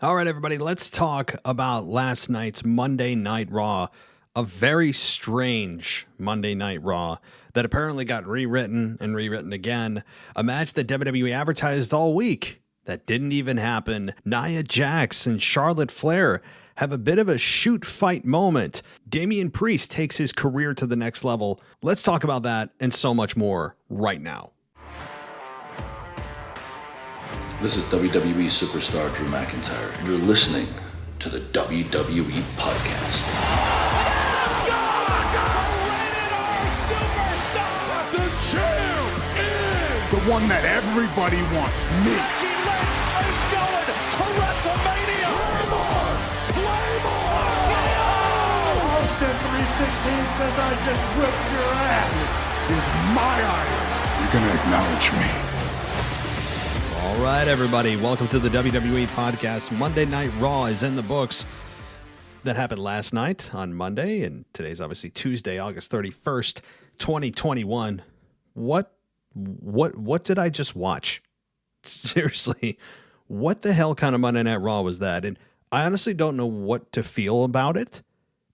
All right, everybody, let's talk about last night's Monday Night Raw. A very strange Monday Night Raw that apparently got rewritten and rewritten again. A match that WWE advertised all week that didn't even happen. Nia Jax and Charlotte Flair have a bit of a shoot fight moment. Damian Priest takes his career to the next level. Let's talk about that and so much more right now. This is WWE superstar Drew McIntyre, and you're listening to the WWE Podcast. The champ is the one that everybody wants, me. Becky Lynch is going to WrestleMania. Claymore! Austin 316 says I just whipped your ass. This is my iron. You're going to acknowledge me. All right, everybody, welcome to the WWE Podcast. Monday Night Raw is in the books. That happened last night on Monday, and today's obviously Tuesday, August 31st, 2021. What did I just watch? Seriously, what the hell kind of Monday Night Raw was that? And I honestly don't know what to feel about it.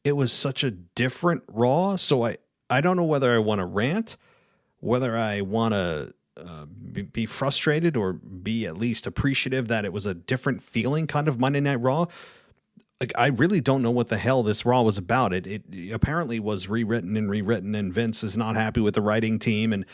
It was such a different Raw, so I don't know whether I want to rant, whether I want to be frustrated or be at least appreciative that it was a different feeling kind of Monday Night Raw. Like, I really don't know what the hell this Raw was about. It apparently was rewritten, and Vince is not happy with the writing team. And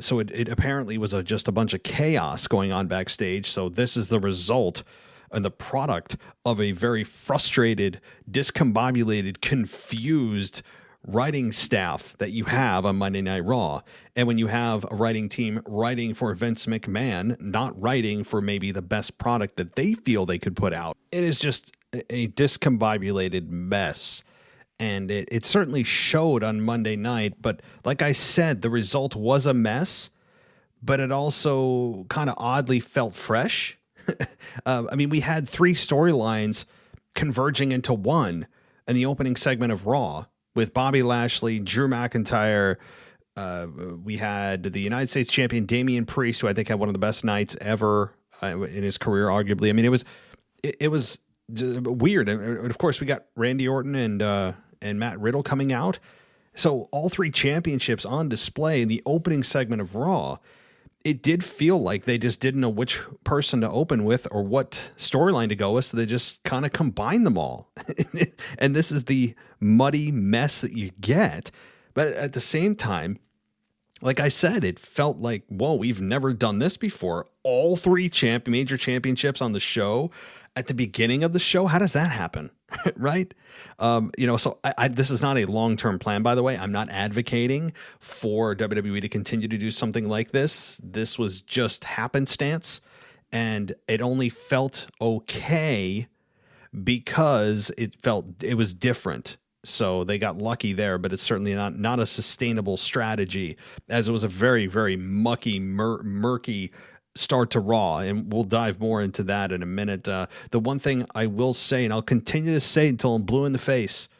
so it apparently was just a bunch of chaos going on backstage. So this is the result and the product of a very frustrated, discombobulated, confused writing staff that you have on Monday Night Raw. And when you have a writing team writing for Vince McMahon, not writing for maybe the best product that they feel they could put out, it is just a discombobulated mess. And it certainly showed on Monday night. But like I said, the result was a mess, but it also kind of oddly felt fresh. I mean, we had three storylines converging into one in the opening segment of Raw, with Bobby Lashley, Drew McIntyre. We had the United States champion Damian Priest, who I think had one of the best nights ever in his career, arguably. I mean, it was weird. And of course, we got Randy Orton and Matt Riddle coming out. So all three championships on display in the opening segment of Raw. It did feel like they just didn't know which person to open with or what storyline to go with, so they just kind of combined them all. And this is the muddy mess that you get. But at the same time, like I said, it felt like, whoa, we've never done this before. All three major championships on the show at the beginning of the show. How does that happen? Right? So this is not a long-term plan, by the way. I'm not advocating for WWE to continue to do something like this. This was just happenstance, and it only felt okay because it was different. So they got lucky there, but it's certainly not a sustainable strategy, as it was a very, very mucky, murky start to Raw, and we'll dive more into that in a minute. The one thing I will say, and I'll continue to say until I'm blue in the face,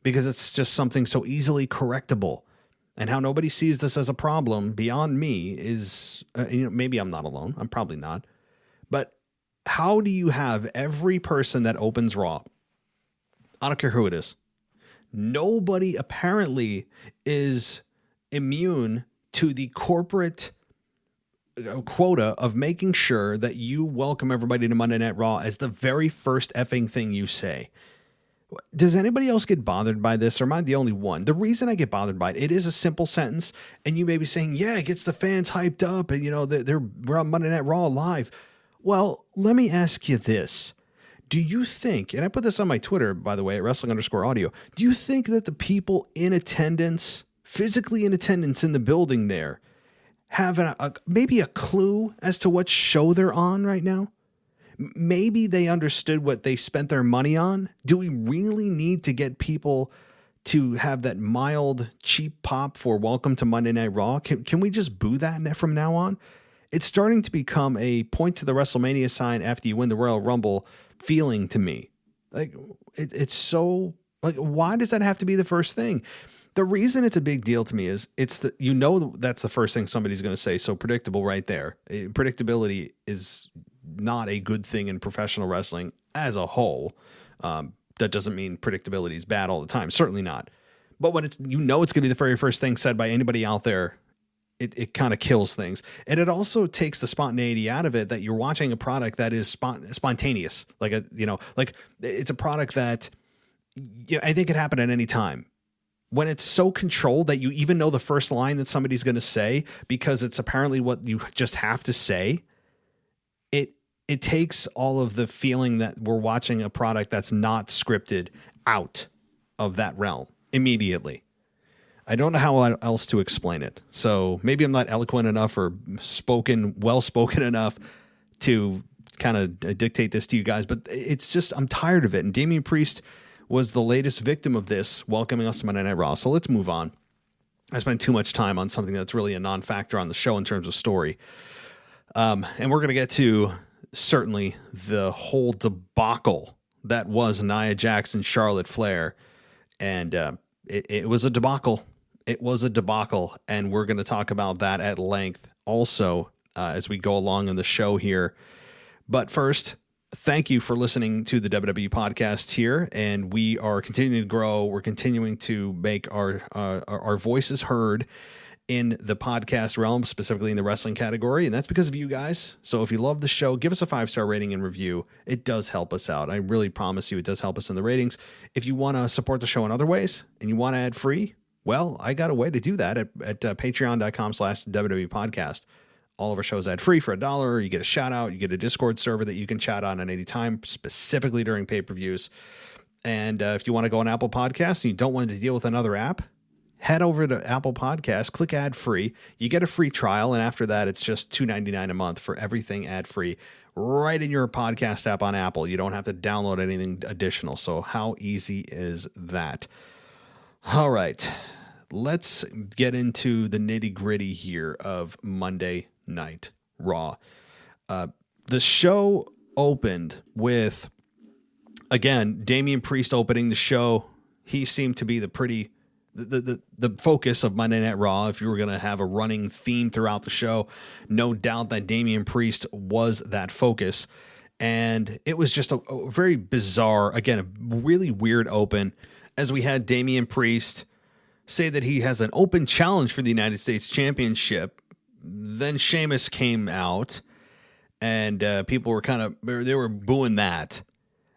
because it's just something so easily correctable, and how nobody sees this as a problem beyond me is, maybe I'm not alone. I'm probably not. But how do you have every person that opens Raw, I don't care who it is, nobody apparently is immune to the corporate quota of making sure that you welcome everybody to Monday Night Raw as the very first effing thing you say. Does anybody else get bothered by this, or am I the only one? The reason I get bothered by it is a simple sentence, and you may be saying, yeah, it gets the fans hyped up, and we're on Monday Night Raw live. Well, let me ask you this. Do you think, and I put this on my Twitter, by the way, at wrestling_audio, do you think that the people in attendance, physically in attendance in the building there, have maybe a clue as to what show they're on right now? Maybe they understood what they spent their money on. Do we really need to get people to have that mild, cheap pop for Welcome to Monday Night Raw? Can we just boo that from now on? It's starting to become a point to the WrestleMania sign after you win the Royal Rumble feeling to me. Like, it's so, like, why does that have to be the first thing? The reason it's a big deal to me is that's the first thing somebody's going to say. So predictable right there. Predictability is not a good thing in professional wrestling as a whole. That doesn't mean predictability is bad all the time. Certainly not. But when it's it's going to be the very first thing said by anybody out there, it kind of kills things. And it also takes the spontaneity out of it, that you're watching a product that is spontaneous. Like it's a product that I think could happen at any time. When it's so controlled that you even know the first line that somebody's going to say because it's apparently what you just have to say, it takes all of the feeling that we're watching a product that's not scripted out of that realm immediately. I don't know how else to explain it. So maybe I'm not eloquent enough or well-spoken enough to kind of dictate this to you guys, but it's just, I'm tired of it. And Damian Priest was the latest victim of this, welcoming us to Monday Night Raw. So let's move on. I spent too much time on something that's really a non-factor on the show in terms of story. And we're going to get to certainly the whole debacle that was Nia Jax and Charlotte Flair. And it was a debacle. It was a debacle. And we're going to talk about that at length also as we go along in the show here. But first, thank you for listening to the WWE podcast here. And we are continuing to grow. We're continuing to make our voices heard in the podcast realm, specifically in the wrestling category. And that's because of you guys. So if you love the show, give us a 5-star rating and review. It does help us out. I really promise you it does help us in the ratings. If you want to support the show in other ways and you want to ad free, well, I got a way to do that at patreon.com/WWE podcast. All of our shows ad free for $1. You get a shout out. You get a Discord server that you can chat on at any time, specifically during pay-per-views. And if you want to go on Apple Podcasts and you don't want to deal with another app, head over to Apple Podcasts, click ad free. You get a free trial. And after that, it's just $2.99 a month for everything ad free right in your podcast app on Apple. You don't have to download anything additional. So how easy is that? All right, let's get into the nitty gritty here of Monday Night Raw. The show opened with, again, Damian Priest opening the show. He seemed to be the focus of Monday Night Raw. If you were going to have a running theme throughout the show, no doubt that Damian Priest was that focus. And it was just a very bizarre, again, a really weird open, as we had Damian Priest say that he has an open challenge for the United States Championship. Then Sheamus came out and people were they were booing that.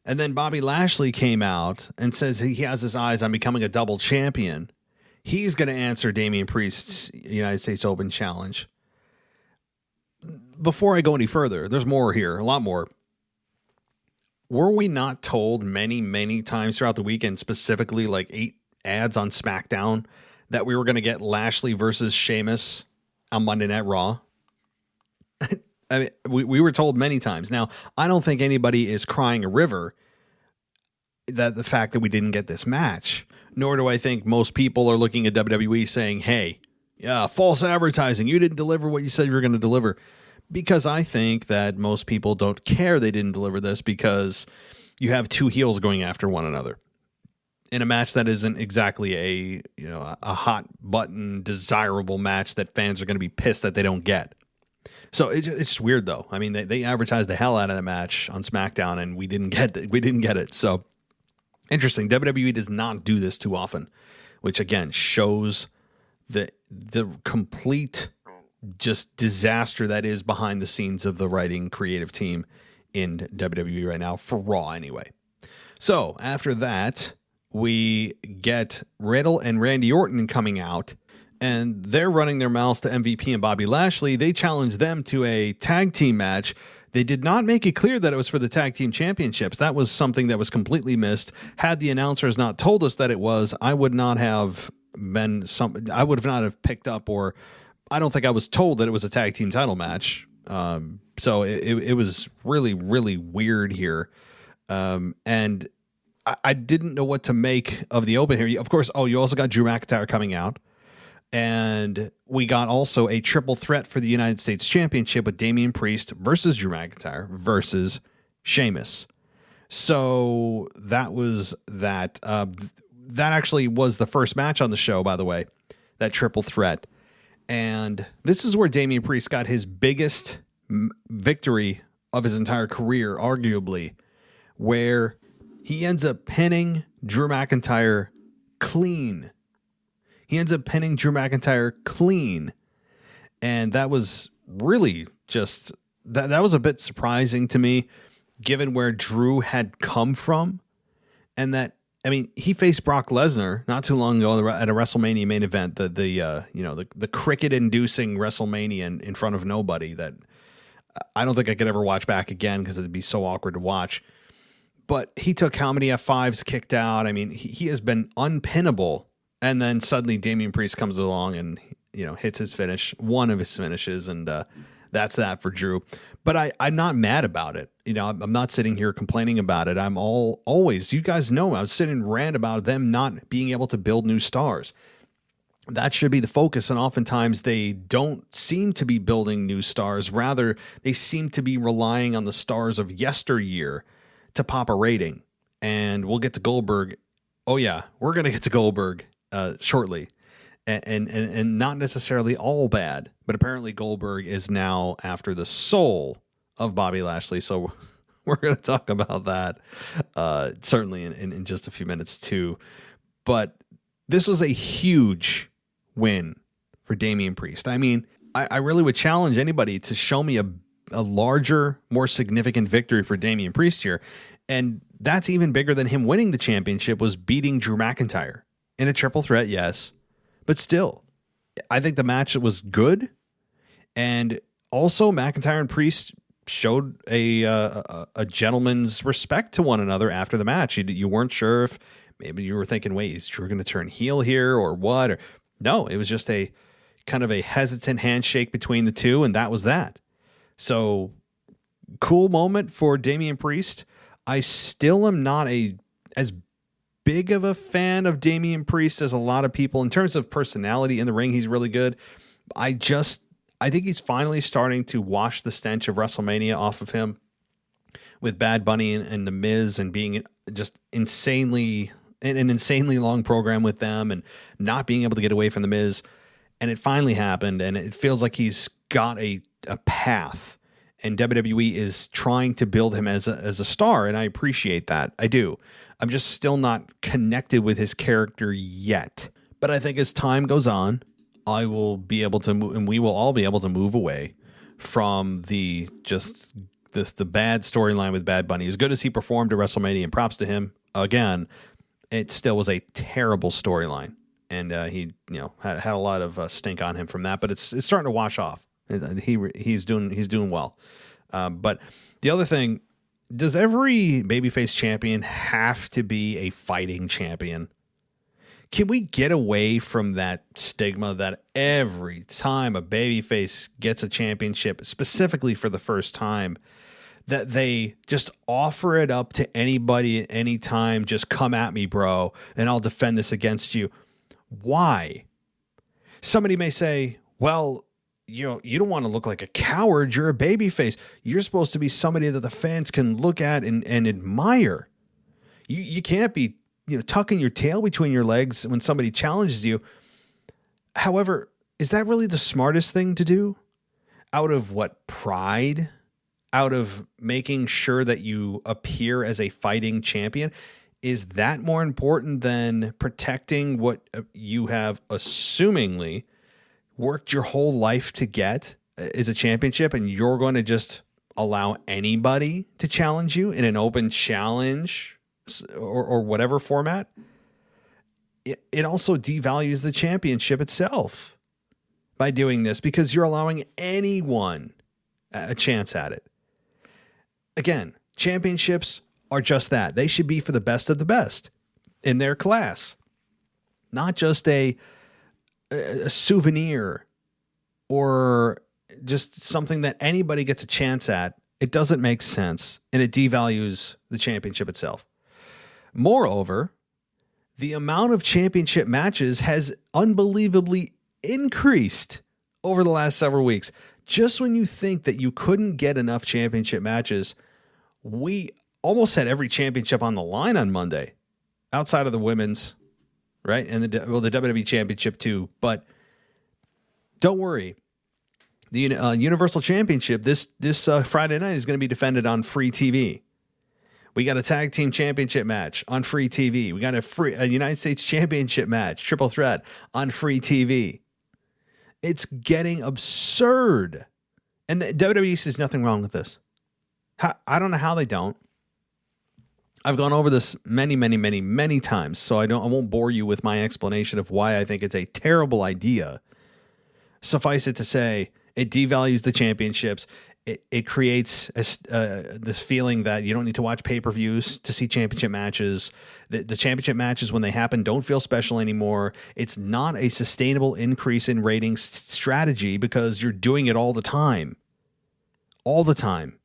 And then Bobby Lashley came out and says he has his eyes on becoming a double champion. He's going to answer Damian Priest's United States Open challenge. Before I go any further, there's more here, a lot more. Were we not told many, many times throughout the weekend, specifically like 8 ads on SmackDown, that we were going to get Lashley versus Sheamus on Monday Night Raw? I mean, we were told many times. Now, I don't think anybody is crying a river that the fact that we didn't get this match, nor do I think most people are looking at WWE saying, hey, yeah, false advertising. You didn't deliver what you said you were going to deliver. Because I think that most people don't care they didn't deliver this because you have 2 heels going after one another in a match that isn't exactly a hot button desirable match that fans are going to be pissed that they don't get. So it's just weird though. I mean, they advertised the hell out of the match on SmackDown and we didn't get it. So interesting. WWE does not do this too often, which again shows the complete just disaster that is behind the scenes of the writing creative team in WWE right now, for Raw anyway. So after that, we get Riddle and Randy Orton coming out, and they're running their mouths to MVP and Bobby Lashley. They challenge them to a tag team match. They did not make it clear that it was for the tag team championships. That was something that was completely missed. Had the announcers not told us that it was, I would not have picked up, or I don't think I was told that it was a tag team title match. So it was really, really weird here. And I didn't know what to make of the open here. Of course, you also got Drew McIntyre coming out. And we got also a triple threat for the United States Championship with Damian Priest versus Drew McIntyre versus Sheamus. So that was that. That actually was the first match on the show, by the way, that triple threat. And this is where Damian Priest got his biggest victory of his entire career, arguably, where he ends up pinning Drew McIntyre clean. And that was really just, that was a bit surprising to me, given where Drew had come from. And that, I mean, he faced Brock Lesnar not too long ago at a WrestleMania main event, the cricket-inducing WrestleMania in front of nobody that I don't think I could ever watch back again because it'd be so awkward to watch. But he took how many F5s kicked out? I mean, he has been unpinnable. And then suddenly Damian Priest comes along and, hits his finish, one of his finishes, and that's that for Drew. But I'm not mad about it. I'm not sitting here complaining about it. I'm always, you guys know, I was sitting and rant about them not being able to build new stars. That should be the focus. And oftentimes they don't seem to be building new stars. Rather, they seem to be relying on the stars of yesteryear to pop a rating. And we'll get to Goldberg. Oh yeah, we're going to get to Goldberg shortly. And not necessarily all bad, but apparently Goldberg is now after the soul of Bobby Lashley. So we're going to talk about that certainly in just a few minutes too. But this was a huge win for Damian Priest. I mean, I really would challenge anybody to show me a larger, more significant victory for Damian Priest here. And that's even bigger than him winning the championship, was beating Drew McIntyre in a triple threat. Yes. But still, I think the match was good. And also McIntyre and Priest showed a gentleman's respect to one another after the match. You weren't sure if maybe you were thinking, wait, is Drew going to turn heel here or what? Or no, it was just a kind of a hesitant handshake between the two. And that was that. So cool moment for Damian Priest. I still am not as big of a fan of Damian Priest as a lot of people in terms of personality in the ring. He's really good. I think he's finally starting to wash the stench of WrestleMania off of him with Bad Bunny and The Miz, and being just an insanely long program with them and not being able to get away from The Miz. And it finally happened, and it feels like he's got a path, and WWE is trying to build him as a star, and I appreciate that. I do. I'm just still not connected with his character yet. But I think as time goes on, I will be able to move, and we will all be able to move away from the bad storyline with Bad Bunny. As good as he performed at WrestleMania, and props to him again, it still was a terrible storyline, and he had a lot of stink on him from that. But it's starting to wash off. He's doing well. But the other thing. Does every babyface champion have to be a fighting champion? Can we get away from that stigma that every time a babyface gets a championship, specifically for the first time, that they just offer it up to anybody at any time? Just come at me, bro, and I'll defend this against you. Why? Somebody may say, well, you don't want to look like a coward. You're a babyface. You're supposed to be somebody that the fans can look at and admire. You can't be tucking your tail between your legs when somebody challenges you. However, is that really the smartest thing to do? Out of what, pride? Out of making sure that you appear as a fighting champion? Is that more important than protecting what you have assumingly worked your whole life to get is a championship, and you're going to just allow anybody to challenge you in an open challenge or whatever format? It also devalues the championship itself by doing this, because you're allowing anyone a chance at it. Again, championships are just that. They should be for the best of the best in their class, not just a souvenir or just something that anybody gets a chance at. It doesn't make sense, and it devalues the championship itself. Moreover, the amount of championship matches has unbelievably increased over the last several weeks. Just when you think that you couldn't get enough championship matches, we almost had every championship on the line on Monday, outside of the women's, right? And the WWE Championship too. But don't worry. The Universal Championship this Friday night is going to be defended on free TV. We got a tag team championship match on free TV. We got a United States championship match, triple threat on free TV. It's getting absurd. And the WWE says nothing wrong with this. I don't know how they don't. I've gone over this many times, so I won't bore you with my explanation of why I think it's a terrible idea. Suffice it to say, it devalues the championships. It creates this feeling that you don't need to watch pay-per-views to see championship matches. The championship matches, when they happen, don't feel special anymore. It's not a sustainable increase in ratings strategy because you're doing it all the time. All the time.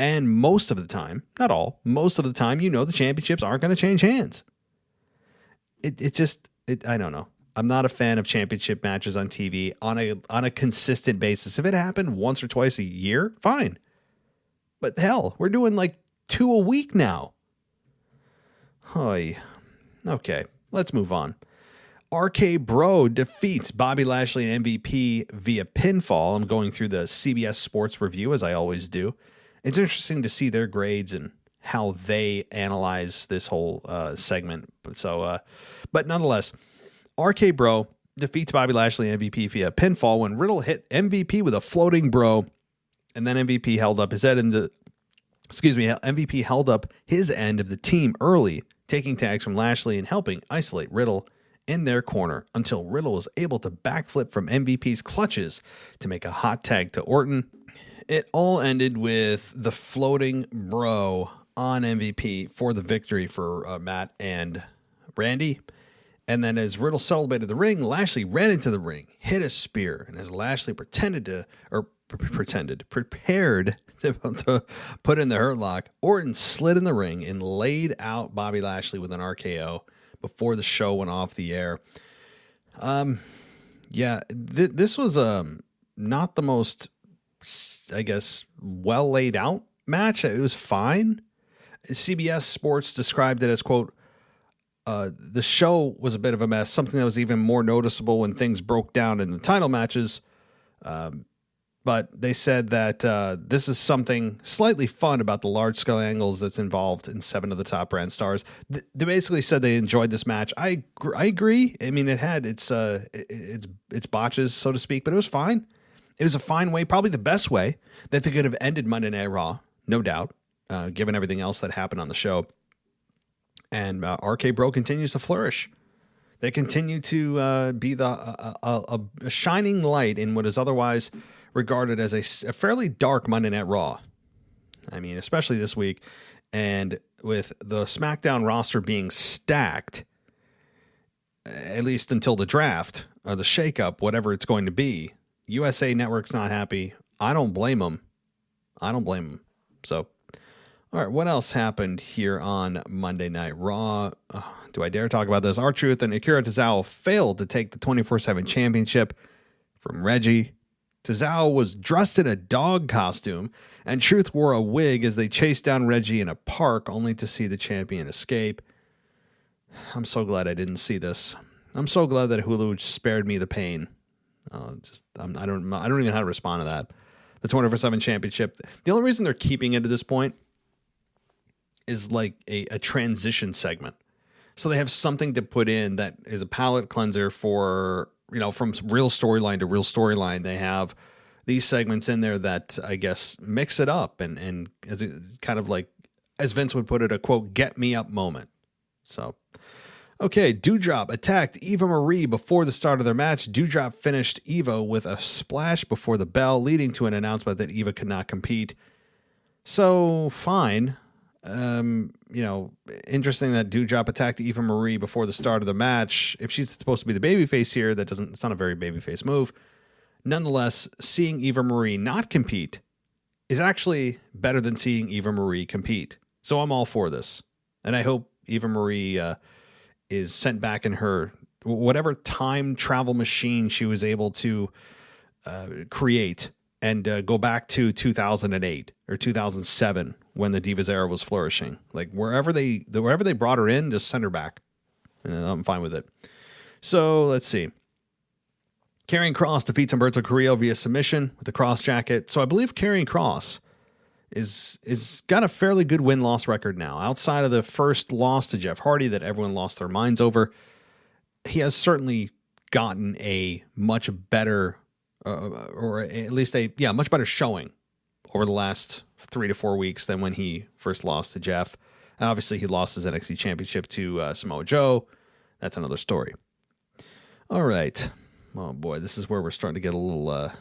And most of the time, not all, most of the time, the championships aren't going to change hands. I don't know. I'm not a fan of championship matches on TV on a consistent basis. If it happened once or twice a year, fine. But hell, we're doing like 2 a week now. Hoy. Okay, let's move on. RK Bro defeats Bobby Lashley and MVP via pinfall. I'm going through the CBS Sports review, as I always do. It's interesting to see their grades and how they analyze this whole segment. But nonetheless, RK Bro defeats Bobby Lashley and MVP via pinfall when Riddle hit MVP with a floating bro, and then MVP held up his MVP held up his end of the team early, taking tags from Lashley and helping isolate Riddle in their corner until Riddle was able to backflip from MVP's clutches to make a hot tag to Orton. It all ended with the floating bro on MVP for the victory for Matt and Randy. And then as Riddle celebrated the ring, Lashley ran into the ring, hit a spear. And as Lashley prepared to put in the hurt lock, Orton slid in the ring and laid out Bobby Lashley with an RKO before the show went off the air. This was not the most, I guess, well laid out match. It was fine. CBS Sports described it as, quote, the show was a bit of a mess, something that was even more noticeable when things broke down in the title matches. But they said that this is something slightly fun about the large-scale angles that's involved in 7 of the top brand stars. They basically said they enjoyed this match. I agree. I mean, it had its botches, so to speak, but it was fine. It was a fine way, probably the best way that they could have ended Monday Night Raw, no doubt, given everything else that happened on the show. And RK Bro continues to flourish. They continue to be a shining light in what is otherwise regarded as a fairly dark Monday Night Raw. I mean, especially this week. And with the SmackDown roster being stacked, at least until the draft or the shakeup, whatever it's going to be, USA Network's not happy. I don't blame them. So, all right, what else happened here on Monday Night Raw? Do I dare talk about this? R-Truth and Akira Tozawa failed to take the 24/7 championship from Reggie. Tozawa was dressed in a dog costume, and Truth wore a wig as they chased down Reggie in a park, only to see the champion escape. I'm so glad I didn't see this. I'm so glad that Hulu spared me the pain. I don't even know how to respond to that. The 24/7 championship. The only reason they're keeping it at this point is like a transition segment. So they have something to put in that is a palate cleanser for, from real storyline to real storyline. They have these segments in there that I guess mix it up and as a kind of like, as Vince would put it, a quote, get me up moment. So, okay, Doudrop attacked Eva Marie before the start of their match. Doudrop finished Eva with a splash before the bell, leading to an announcement that Eva could not compete. So, fine. Interesting that Doudrop attacked Eva Marie before the start of the match. If she's supposed to be the babyface here, it's not a very babyface move. Nonetheless, seeing Eva Marie not compete is actually better than seeing Eva Marie compete. So I'm all for this. And I hope Eva Marie is sent back in her whatever time travel machine she was able to create and go back to 2008 or 2007 when the Divas era was flourishing. Like wherever they brought her in, just send her back. And I'm fine with it. So let's see. Karrion Kross defeats Humberto Carrillo via submission with the Cross jacket. So I believe Karrion Kross is got a fairly good win-loss record now. Outside of the first loss to Jeff Hardy that everyone lost their minds over, he has certainly gotten a much better, or at least much better showing over the last 3 to 4 weeks than when he first lost to Jeff. And obviously, he lost his NXT Championship to Samoa Joe. That's another story. All right. Oh boy, this is where we're starting to get a little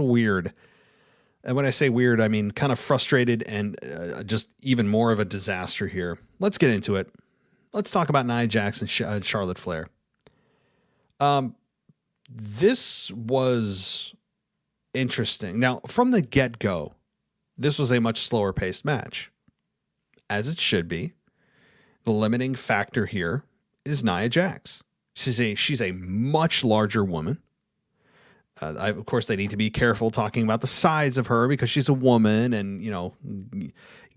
weird. And when I say weird, I mean kind of frustrated and just even more of a disaster here. Let's get into it. Let's talk about Nia Jax and Charlotte Flair. This was interesting. Now, from the get-go, this was a much slower paced match, as it should be. The limiting factor here is Nia Jax. She's a much larger woman. Of course, they need to be careful talking about the size of her because she's a woman, and you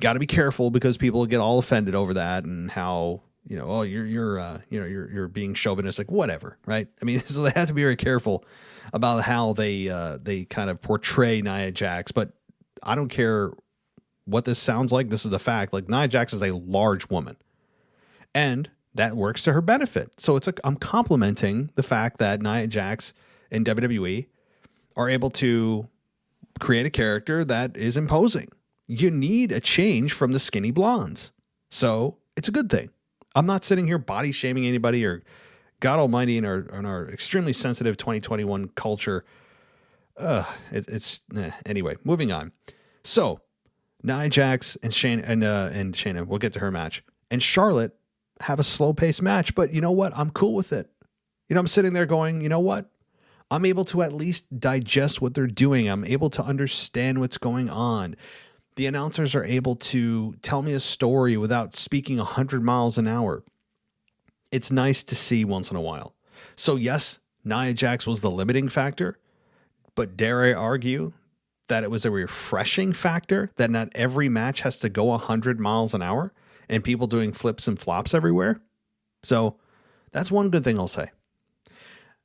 got to be careful because people get all offended over that and how you're being chauvinistic, whatever, right? I mean, so they have to be very careful about how they kind of portray Nia Jax. But I don't care what this sounds like. This is the fact. Like, Nia Jax is a large woman, and that works to her benefit. So I'm complimenting the fact that Nia Jax in WWE are able to create a character that is imposing. You need a change from the skinny blondes. So it's a good thing. I'm not sitting here body shaming anybody or God almighty in our extremely sensitive 2021 culture. Anyway, moving on. So Nia Jax and Shayna, we'll get to her match, and Charlotte have a slow paced match, but you know what? I'm cool with it. I'm sitting there going, you know what? I'm able to at least digest what they're doing. I'm able to understand what's going on. The announcers are able to tell me a story without speaking 100 miles an hour. It's nice to see once in a while. So yes, Nia Jax was the limiting factor, but dare I argue that it was a refreshing factor that not every match has to go 100 miles an hour and people doing flips and flops everywhere. So that's one good thing I'll say.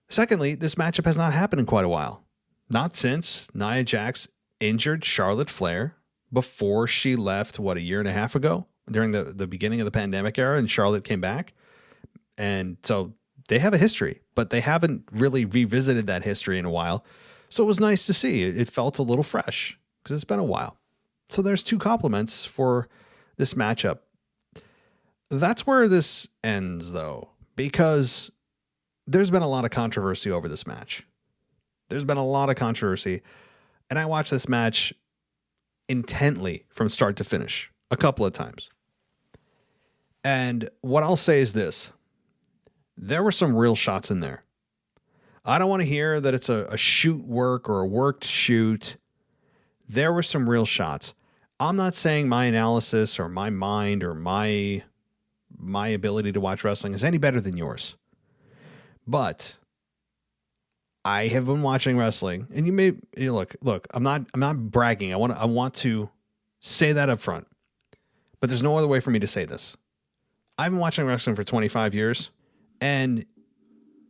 Secondly, this matchup has not happened in quite a while. Not since Nia Jax injured Charlotte Flair before she left, a year and a half ago, during the beginning of the pandemic era, and Charlotte came back. And so they have a history, but they haven't really revisited that history in a while. So it was nice to see. It felt a little fresh because it's been a while. So there's 2 compliments for this matchup. That's where this ends, though, because there's been a lot of controversy over this match. There's been a lot of controversy, and I watched this match intently from start to finish a couple of times. And what I'll say is this. There were some real shots in there. I don't want to hear that it's a shoot work or a worked shoot. There were some real shots. I'm not saying my analysis or my mind or my ability to watch wrestling is any better than yours. But I have been watching wrestling, and look, I'm not bragging. I want to say that up front. But there's no other way for me to say this. I've been watching wrestling for 25 years, and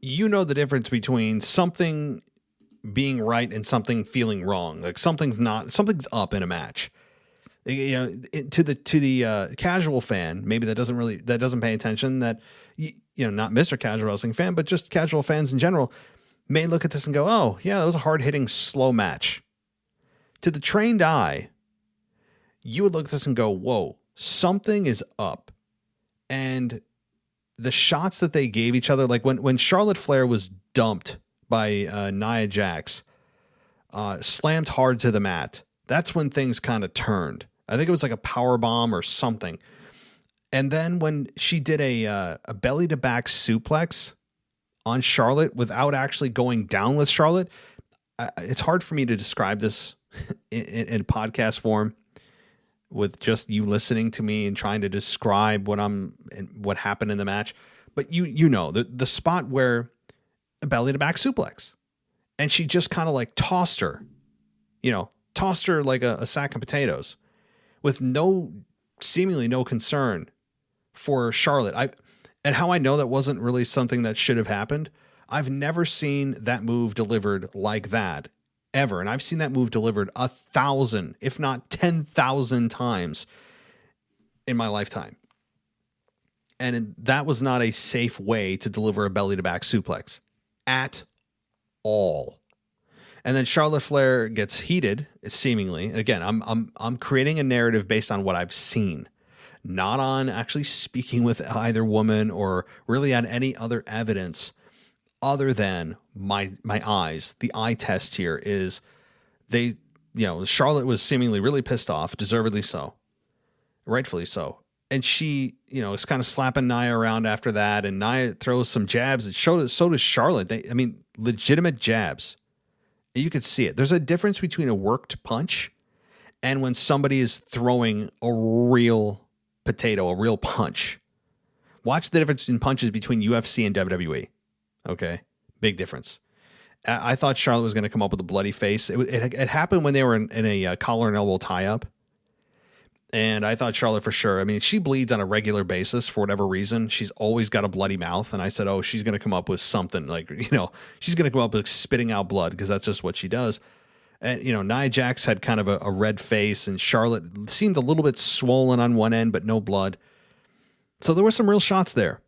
you know the difference between something being right and something feeling wrong. Like something's up in a match. To the casual fan, maybe that doesn't pay attention, that not Mr. Casual Wrestling fan, but just casual fans in general may look at this and go, oh yeah, that was a hard hitting slow match. To the trained eye, you would look at this and go, whoa, something is up. And the shots that they gave each other, like when Charlotte Flair was dumped by Nia Jax, slammed hard to the mat, that's when things kind of turned. I think it was like a power bomb or something. And then when she did a belly to back suplex on Charlotte without actually going down with Charlotte, it's hard for me to describe this in podcast form with just you listening to me and trying to describe what happened in the match. But you know the spot where a belly to back suplex, and she just kind of like tossed her like a sack of potatoes with seemingly no concern for Charlotte. And how I know that wasn't really something that should have happened, I've never seen that move delivered like that. ever. And I've seen that move delivered 1,000, if not 10,000 times in my lifetime. And that was not a safe way to deliver a belly to back suplex at all. And then Charlotte Flair gets heated, seemingly. Again, I'm creating a narrative based on what I've seen, not on actually speaking with either woman or really on any other evidence other than my eyes. The eye test here is Charlotte was seemingly really pissed off, deservedly so, rightfully so. And she, is kind of slapping Nia around after that. And Nia throws some jabs. And so does Charlotte. Legitimate jabs. You could see it. There's a difference between a worked punch and when somebody is throwing a real potato, a real punch. Watch the difference in punches between UFC and WWE. Okay? Big difference. I thought Charlotte was going to come up with a bloody face. It happened when they were in a collar and elbow tie-up. And I thought Charlotte for sure. I mean, she bleeds on a regular basis for whatever reason. She's always got a bloody mouth. And I said, oh, she's going to come up with something like, she's going to come up with spitting out blood because that's just what she does. And, Nia Jax had kind of a red face and Charlotte seemed a little bit swollen on one end, but no blood. So there were some real shots there.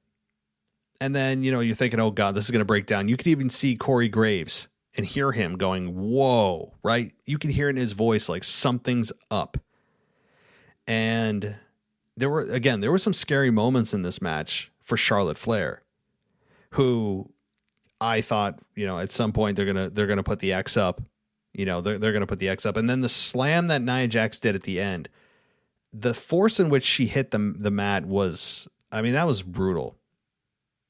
And then, you're thinking, oh, God, this is going to break down. You could even see Corey Graves and hear him going, whoa, right? You can hear in his voice like something's up. And there were some scary moments in this match for Charlotte Flair, who I thought, at some point they're gonna put the X up, they're gonna put the X up, and then the slam that Nia Jax did at the end, the force in which she hit the mat was, that was brutal.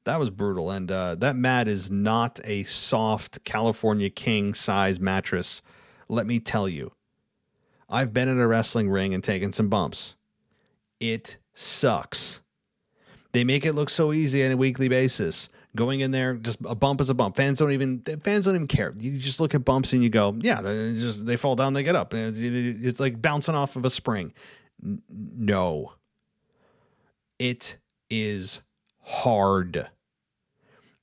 That was brutal, and that mat is not a soft California king size mattress. Let me tell you. I've been in a wrestling ring and taken some bumps. It sucks. They make it look so easy on a weekly basis. Going in there, just a bump is a bump. Fans don't even care. You just look at bumps and you go, yeah, they fall down, they get up. It's like bouncing off of a spring. No. It is hard.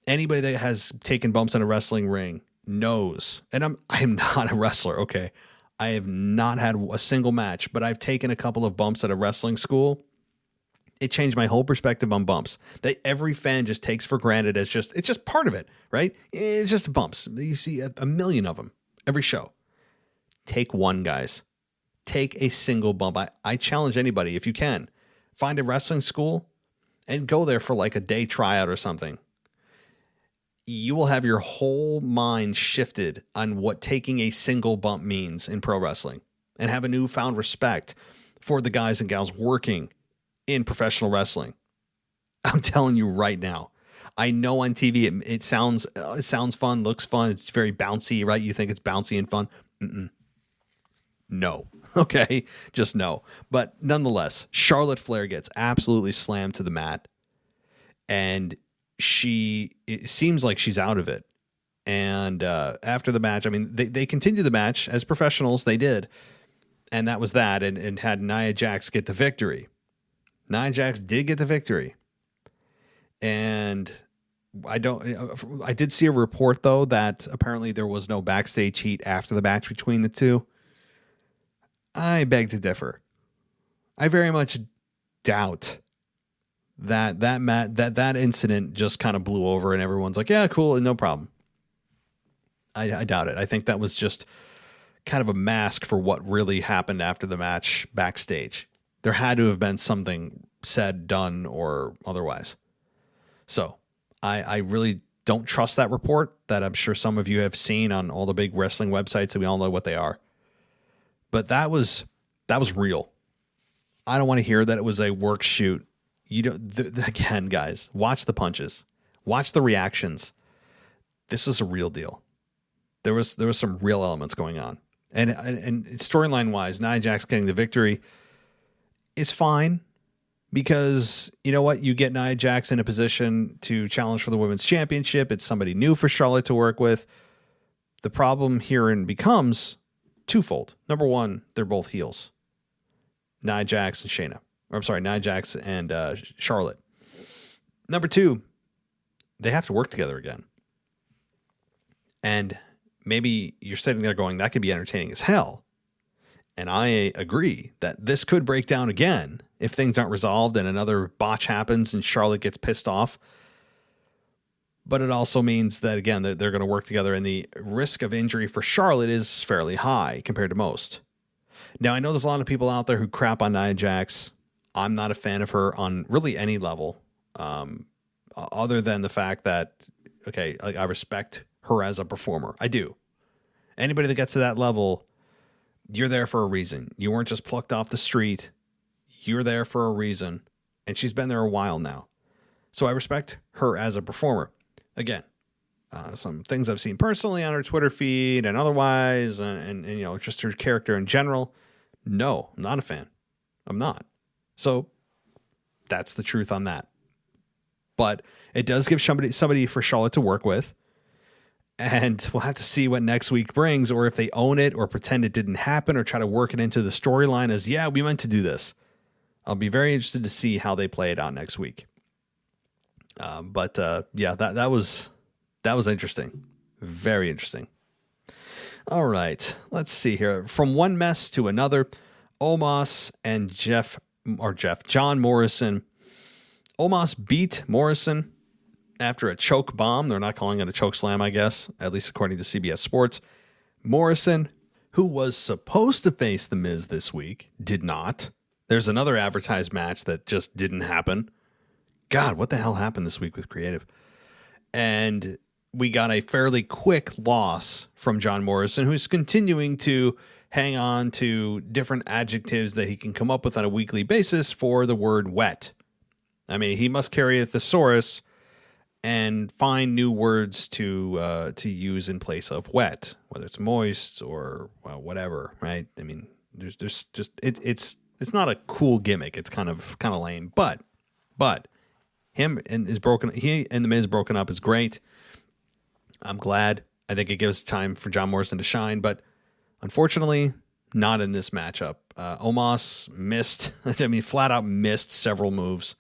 Anybody that has taken bumps in a wrestling ring knows. And I am not a wrestler, okay? I have not had a single match, but I've taken a couple of bumps at a wrestling school. It changed my whole perspective on bumps. That every fan just takes for granted as it's just part of it, right? It's just bumps. You see a million of them every show. Take one, guys. Take a single bump. I challenge anybody, if you can, find a wrestling school and go there for like a day tryout or something. You will have your whole mind shifted on what taking a single bump means in pro wrestling and have a newfound respect for the guys and gals working in professional wrestling. I'm telling you right now. I know on TV it sounds fun, looks fun. It's very bouncy, right? You think it's bouncy and fun. No. Okay. Just no. But nonetheless, Charlotte Flair gets absolutely slammed to the mat and it seems like she's out of it. And after the match, they continued the match as professionals. They did. And that was that. And had Nia Jax get the victory. Nia Jax did get the victory. And I did see a report, though, that apparently there was no backstage heat after the match between the two. I beg to differ. I very much doubt that incident just kind of blew over and everyone's like, yeah, cool, no problem. I doubt it. I think that was just kind of a mask for what really happened after the match backstage. There had to have been something said, done, or otherwise. So I really don't trust that report that I'm sure some of you have seen on all the big wrestling websites and we all know what they are. But that was real. I don't want to hear that it was a work shoot. Again, guys, watch the punches, watch the reactions. This is a real deal. There was some real elements going on, and storyline wise, Nia Jax getting the victory is fine because you know what, you get Nia Jax in a position to challenge for the women's championship. It's somebody new for Charlotte to work with. The problem herein becomes twofold. Number one, they're both heels, Nia Jax and Shayna. Or I'm sorry, Nia Jax and Charlotte. Number two, they have to work together again. And maybe you're sitting there going, that could be entertaining as hell. And I agree that this could break down again if things aren't resolved and another botch happens and Charlotte gets pissed off. But it also means that, again, they're going to work together, and the risk of injury for Charlotte is fairly high compared to most. Now, I know there's a lot of people out there who crap on Nia Jax. I'm not a fan of her on really any level, other than the fact that, okay, I respect her as a performer. I do. Anybody that gets to that level, you're there for a reason. You weren't just plucked off the street. You're there for a reason, and she's been there a while now. So I respect her as a performer. Again, some things I've seen personally on her Twitter feed and otherwise, and you know, just her character in general. No, I'm not a fan. I'm not. So that's the truth on that. But it does give somebody for Charlotte to work with. And we'll have to see what next week brings, or if they own it or pretend it didn't happen or try to work it into the storyline as, yeah, we meant to do this. I'll be very interested to see how they play it out next week. But that was interesting. Very interesting. All right, let's see here. From one mess to another, Omos and John Morrison. Omos beat Morrison after a choke bomb. They're not calling it a choke slam, I guess, at least according to CBS Sports. Morrison, who was supposed to face The Miz this week, did not. There's another advertised match that just didn't happen. God, what the hell happened this week with creative? And we got a fairly quick loss from John Morrison, who's continuing to hang on to different adjectives that he can come up with on a weekly basis for the word wet. I mean, he must carry a thesaurus and find new words to use in place of wet, whether it's moist or whatever, right? I mean, there's just it's not a cool gimmick. It's kind of lame, but he and The Miz broken up is great. I'm glad. I think it gives time for John Morrison to shine, but unfortunately, not in this matchup. Omos missed. I mean, flat out missed several moves.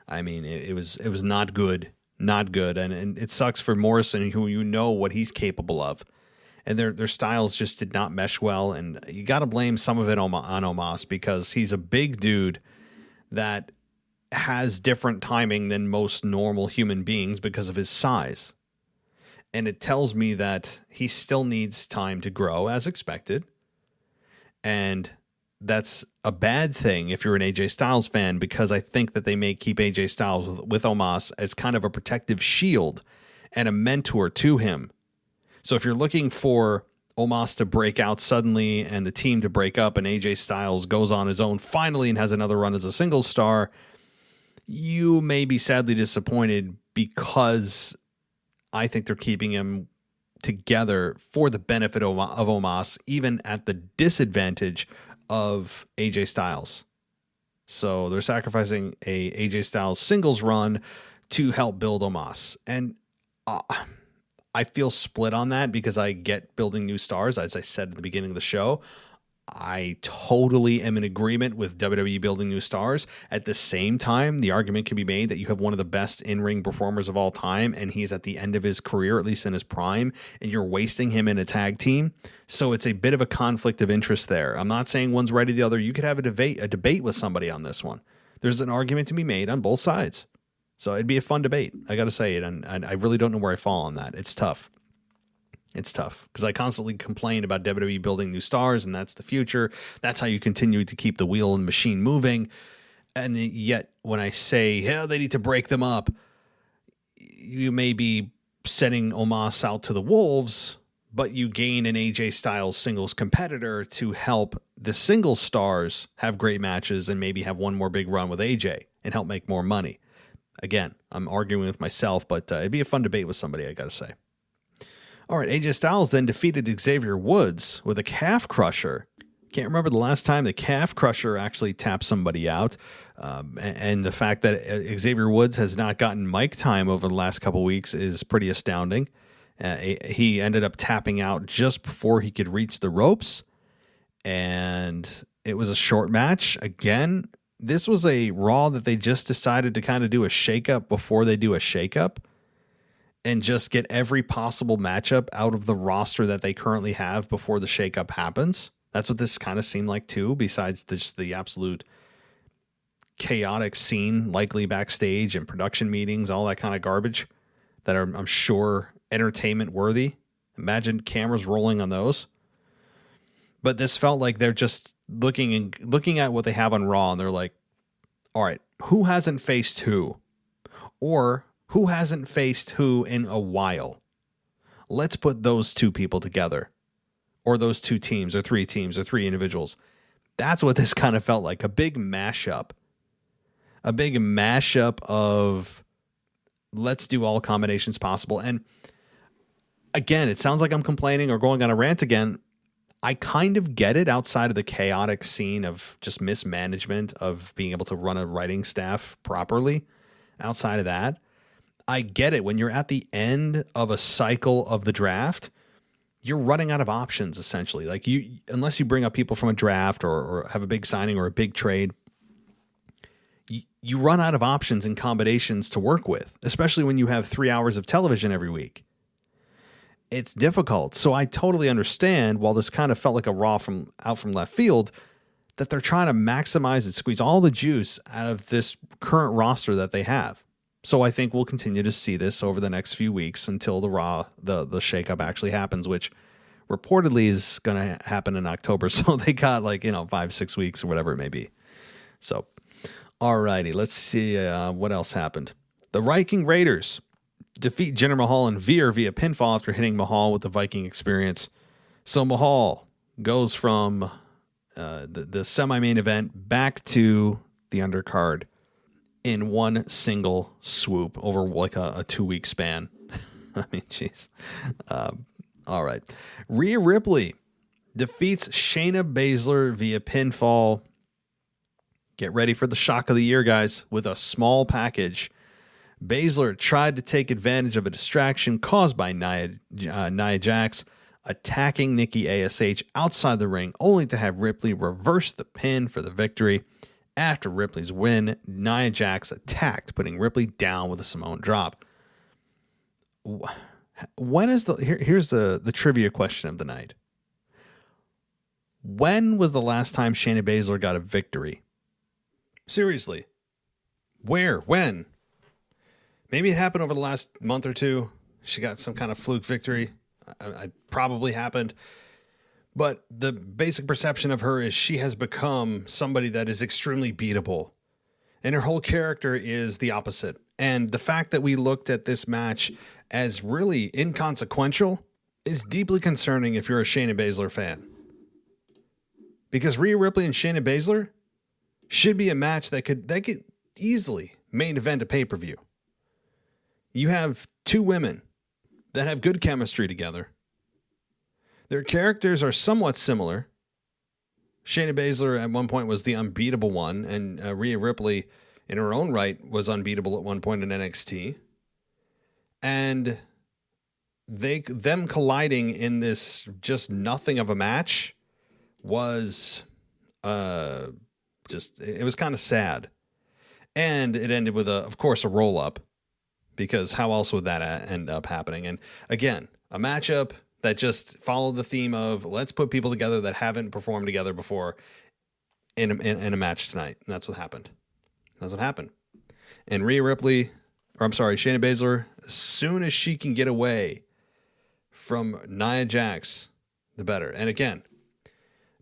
I mean, it was not good, and it sucks for Morrison, who you know what he's capable of, and their styles just did not mesh well. And you got to blame some of it on Omos, because he's a big dude that has different timing than most normal human beings because of his size. And it tells me that he still needs time to grow, as expected. And that's a bad thing if you're an AJ Styles fan, because I think that they may keep AJ Styles with Omos as kind of a protective shield and a mentor to him. So if you're looking for Omos to break out suddenly and the team to break up and AJ Styles goes on his own finally and has another run as a single star, you may be sadly disappointed, because I think they're keeping him together for the benefit of Omos, even at the disadvantage of AJ Styles. So they're sacrificing a AJ Styles singles run to help build Omos. And I feel split on that, because I get building new stars. As I said at the beginning of the show, I totally am in agreement with WWE building new stars. At the same time, the argument can be made that you have one of the best in-ring performers of all time, and he's at the end of his career, at least in his prime, and you're wasting him in a tag team. So it's a bit of a conflict of interest there. I'm not saying one's right or the other. You could have a debate with somebody on this one. There's an argument to be made on both sides. So it'd be a fun debate. I got to say it, and I really don't know where I fall on that. It's tough. It's tough, because I constantly complain about WWE building new stars, and that's the future. That's how you continue to keep the wheel and machine moving. And yet, when I say, yeah, they need to break them up, you may be sending Omos out to the wolves, but you gain an AJ Styles singles competitor to help the single stars have great matches and maybe have one more big run with AJ and help make more money. Again, I'm arguing with myself, but it'd be a fun debate with somebody, I got to say. All right, AJ Styles then defeated Xavier Woods with a calf crusher. Can't remember the last time the calf crusher actually tapped somebody out. And the fact that Xavier Woods has not gotten mic time over the last couple weeks is pretty astounding. He ended up tapping out just before he could reach the ropes. And it was a short match. Again, this was a Raw that they just decided to kind of do a shakeup before they do a shakeup. and just get every possible matchup out of the roster that they currently have before the shakeup happens. That's what this kind of seemed like too, besides just the absolute chaotic scene, likely backstage and production meetings, all that kind of garbage that are, I'm sure, entertainment worthy. Imagine cameras rolling on those. But this felt like they're just looking at what they have on Raw, and they're like, all right, who hasn't faced who? Or who hasn't faced who in a while? Let's put those two people together. Or those two teams, or three individuals. That's what this kind of felt like. A big mashup. A big mashup of let's do all combinations possible. And again, it sounds like I'm complaining or going on a rant again. I kind of get it outside of the chaotic scene of just mismanagement of being able to run a writing staff properly. Outside of that, I get it. When you're at the end of a cycle of the draft, you're running out of options, essentially. Like unless you bring up people from a draft or have a big signing or a big trade, you run out of options and combinations to work with, especially when you have 3 hours of television every week. It's difficult. So I totally understand, while this kind of felt like a Raw out from left field, that they're trying to maximize and squeeze all the juice out of this current roster that they have. So I think we'll continue to see this over the next few weeks until the shakeup actually happens, which reportedly is going to happen in October. So they got 5-6 weeks or whatever it may be. So, alrighty, let's see what else happened. The Viking Raiders defeat Jinder Mahal and Veer via pinfall after hitting Mahal with the Viking experience. So Mahal goes from the semi-main event back to the undercard in one single swoop over like a 2-week span. I mean, jeez. All right. Rhea Ripley defeats Shayna Baszler via pinfall. Get ready for the shock of the year, guys, with a small package. Baszler tried to take advantage of a distraction caused by Nia Jax attacking Nikki ASH outside the ring, only to have Ripley reverse the pin for the victory. After Ripley's win, Nia Jax attacked, putting Ripley down with a Samoan drop. Here's the trivia question of the night. When was the last time Shayna Baszler got a victory? Seriously. Where? When? Maybe it happened over the last month or two. She got some kind of fluke victory. It probably happened. But the basic perception of her is she has become somebody that is extremely beatable. And her whole character is the opposite. And the fact that we looked at this match as really inconsequential is deeply concerning if you're a Shayna Baszler fan. Because Rhea Ripley and Shayna Baszler should be a match that could easily main event a pay-per-view. You have two women that have good chemistry together. Their characters are somewhat similar. Shayna Baszler at one point was the unbeatable one, and Rhea Ripley in her own right was unbeatable at one point in NXT. And them colliding in this just nothing of a match was it was kind of sad. And it ended with of course a roll up, because how else would that end up happening? And again, a matchup that just followed the theme of let's put people together that haven't performed together before in a match tonight. And that's what happened. That's what happened. And Shayna Baszler, as soon as she can get away from Nia Jax, the better. And again,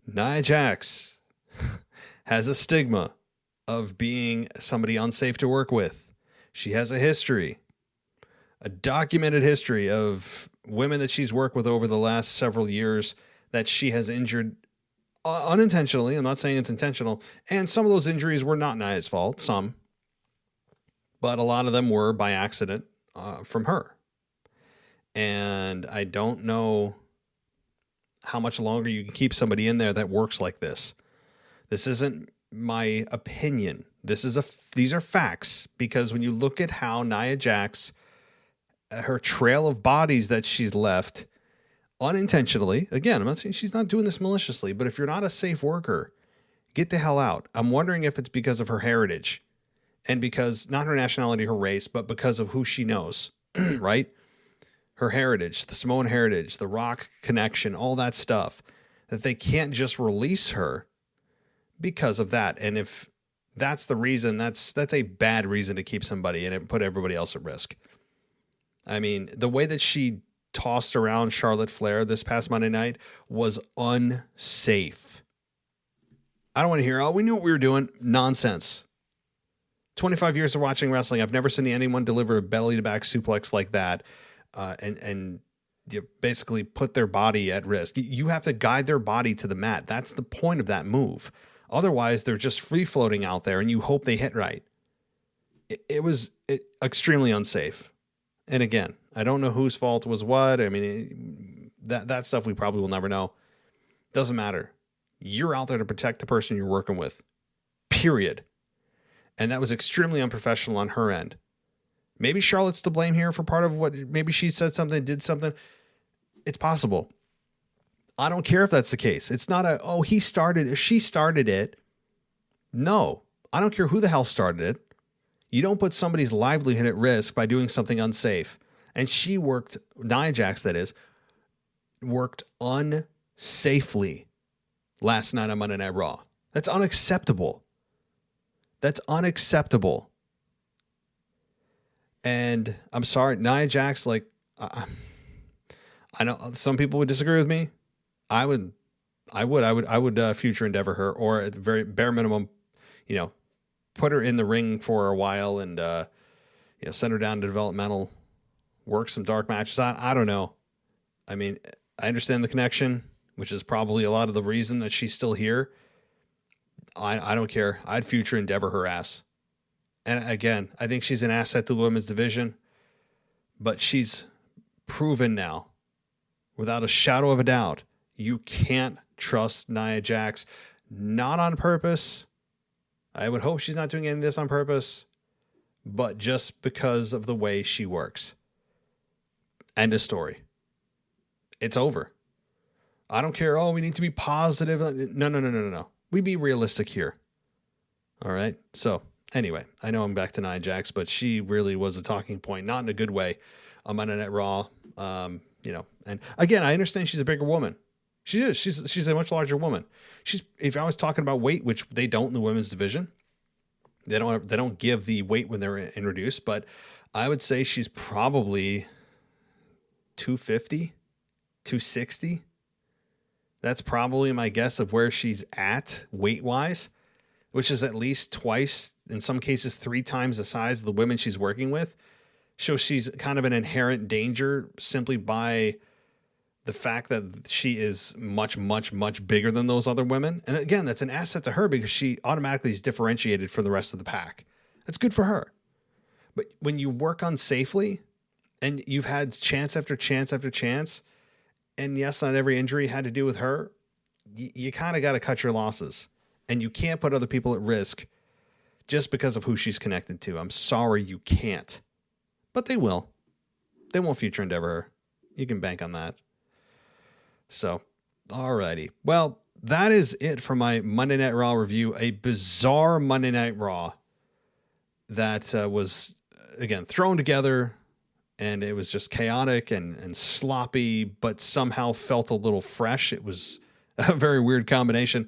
Nia Jax has a stigma of being somebody unsafe to work with. She has a history, a documented history of women that she's worked with over the last several years that she has injured unintentionally. I'm not saying it's intentional. And some of those injuries were not Nia's fault, some, but a lot of them were by accident from her. And I don't know how much longer you can keep somebody in there that works like this. This isn't my opinion. These are facts, because when you look at how Nia Jax, her trail of bodies that she's left unintentionally, again, I'm not saying she's not doing this maliciously, but if you're not a safe worker, get the hell out. I'm wondering if it's because of her heritage and because not her nationality, her race, but because of who she knows, right? her heritage, the Samoan heritage, the Rock connection, all that stuff, that they can't just release her because of that. And if that's the reason, that's a bad reason to keep somebody and put everybody else at risk. I mean, the way that she tossed around Charlotte Flair this past Monday night was unsafe. I don't want to hear, oh, we knew what we were doing. Nonsense. 25 years of watching wrestling, I've never seen anyone deliver a belly-to-back suplex like that and you basically put their body at risk. You have to guide their body to the mat. That's the point of that move. Otherwise, they're just free-floating out there, and you hope they hit right. It was extremely unsafe. And again, I don't know whose fault was what. I mean, that stuff we probably will never know. Doesn't matter. You're out there to protect the person you're working with. Period. And that was extremely unprofessional on her end. Maybe Charlotte's to blame here for part of what, maybe she said something, did something. It's possible. I don't care if that's the case. It's not she started it. No, I don't care who the hell started it. You don't put somebody's livelihood at risk by doing something unsafe. And she worked, Nia Jax that is, worked unsafely last night on Monday Night Raw. That's unacceptable. That's unacceptable. And I'm sorry, Nia Jax, like, I know some people would disagree with me. I would future endeavor her, or at the very bare minimum, put her in the ring for a while and, send her down to developmental, work some dark matches. I don't know. I mean, I understand the connection, which is probably a lot of the reason that she's still here. I don't care. I'd future endeavor her ass. And again, I think she's an asset to the women's division, but she's proven now, without a shadow of a doubt, you can't trust Nia Jax, not on purpose. I would hope she's not doing any of this on purpose, but just because of the way she works. End of story. It's over. I don't care. Oh, we need to be positive. No. We be realistic here. All right. So anyway, I know I'm back to Nia Jax, but she really was a talking point, not in a good way, on Monday Night Raw. And again, I understand she's a bigger woman. She is. She's a much larger woman. If I was talking about weight, which they don't in the women's division, they don't give the weight when they're introduced, but I would say she's probably 250, 260. That's probably my guess of where she's at weight-wise, which is at least twice, in some cases 3 times the size of the women she's working with. So she's kind of an inherent danger simply by the fact that she is much, much, much bigger than those other women. And again, that's an asset to her because she automatically is differentiated from the rest of the pack. That's good for her. But when you work unsafely and you've had chance after chance after chance, and yes, not every injury had to do with her, you kind of got to cut your losses. And you can't put other people at risk just because of who she's connected to. I'm sorry, you can't. But they will. They won't future endeavor her. You can bank on that. So, alrighty. Well, that is it for my Monday Night Raw review. A bizarre Monday Night Raw that was, again, thrown together, and it was just chaotic and sloppy, but somehow felt a little fresh. It was a very weird combination.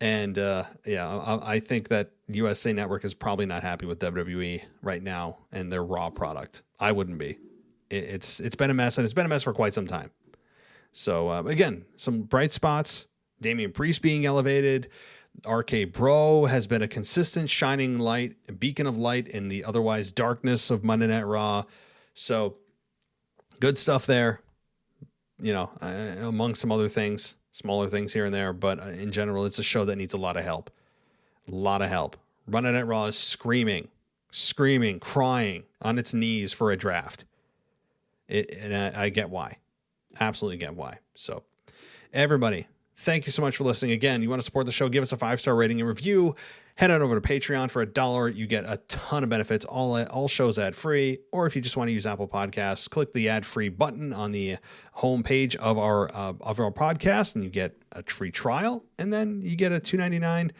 And I think that USA Network is probably not happy with WWE right now and their Raw product. I wouldn't be. It's been a mess, and it's been a mess for quite some time. So, again, some bright spots. Damian Priest being elevated. RK Bro has been a consistent shining light, a beacon of light in the otherwise darkness of Monday Night Raw. So, good stuff there. Among some other things, smaller things here and there. But in general, it's a show that needs a lot of help. A lot of help. Monday Night Raw is screaming, crying on its knees for a draft. I get why. Absolutely get why. So, everybody, thank you so much for listening. Again, you want to support the show, give us a 5-star rating and review. Head on over to Patreon for $1. You get a ton of benefits, all shows ad-free. Or if you just want to use Apple Podcasts, click the ad-free button on the homepage of our podcast, and you get a free trial. And then you get a $2.99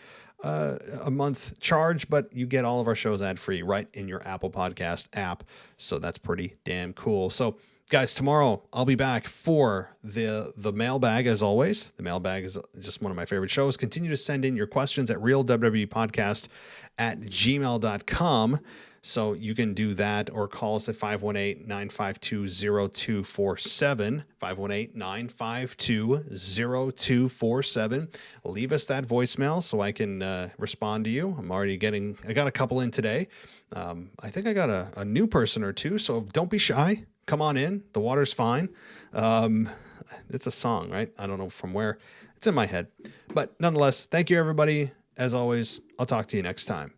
a month charge, but you get all of our shows ad-free right in your Apple Podcast app. So that's pretty damn cool. So Guys, tomorrow I'll be back for the mailbag as always. The mailbag is just one of my favorite shows. Continue to send in your questions at realwwepodcast@gmail.com. So you can do that or call us at 518-952-0247, 518-952-0247. Leave us that voicemail so I can respond to you. I got a couple in today. I think I got a new person or two, so don't be shy. Come on in. The water's fine. It's a song, right? I don't know from where. It's in my head. But nonetheless, thank you, everybody. As always, I'll talk to you next time.